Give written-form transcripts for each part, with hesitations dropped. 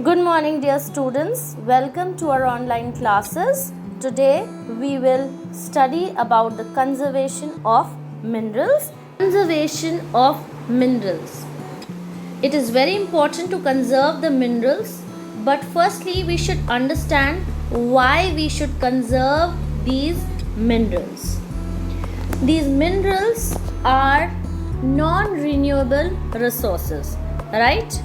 Good morning, dear students. Welcome to our online classes. Today we will study about the conservation of minerals. Conservation of minerals. It is very important to conserve the minerals, but firstly we should understand why we should conserve these minerals. These minerals are non-renewable resources, right?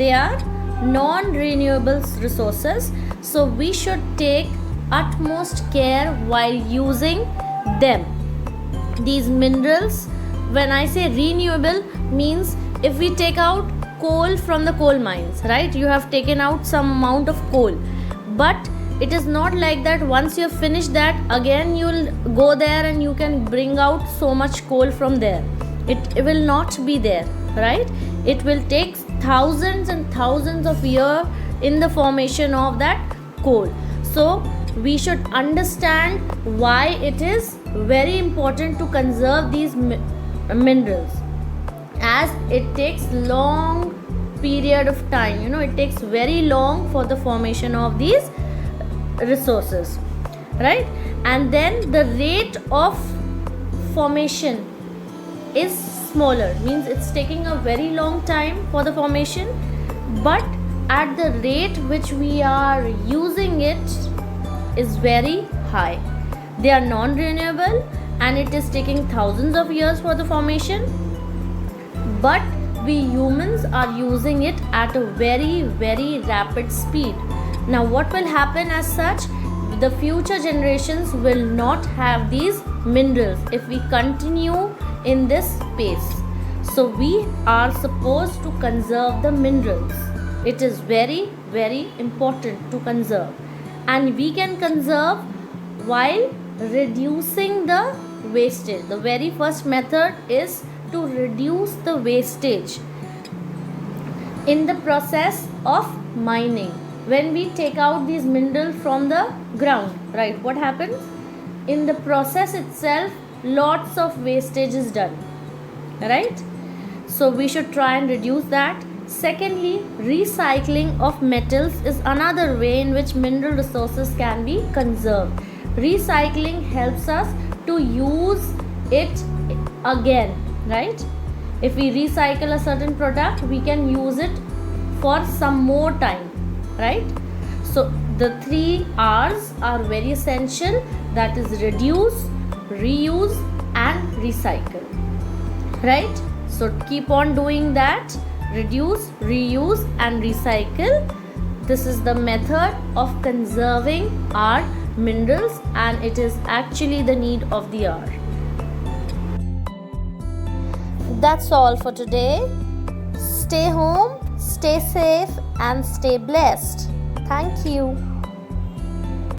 They are non-renewable resources, so we should take utmost care while using them. These minerals, when I say renewable, means if we take out coal from the coal mines, right? You have taken out some amount of coal, but it is not like that once you have finished that, again you will go there and you can bring out so much coal from there. It will not be there, right? It will take thousands and thousands of years in the formation of that coal. So we should understand why it is very important to conserve these minerals, as it takes long period of time. It takes very long for the formation of these resources, right? And then the rate of formation is smaller, means it's taking a very long time for the formation, but at the rate which we are using it is very high. They are non-renewable and it is taking thousands of years for the formation, but we humans are using it at a very rapid speed. Now what will happen as such? The future generations will not have these minerals if we continue in this pace. So we are supposed to conserve the minerals. It is very important to conserve, and we can conserve while reducing the wastage. The very first method is to reduce the wastage in the process of mining. When we take out these minerals from the ground, right, what happens? In the process itself, lots of wastage is done, right? So we should try and reduce that. Secondly, recycling of metals is another way in which mineral resources can be conserved. Recycling helps us to use it again, right? If we recycle a certain product, we can use it for some more time, right? So the 3 R's are very essential, that is reduce, reuse and recycle, right? So keep on doing that. Reduce, reuse and recycle. This is the method of conserving our minerals, and it is actually the need of the hour. That's all for today. Stay home, stay safe and stay blessed. Thank you.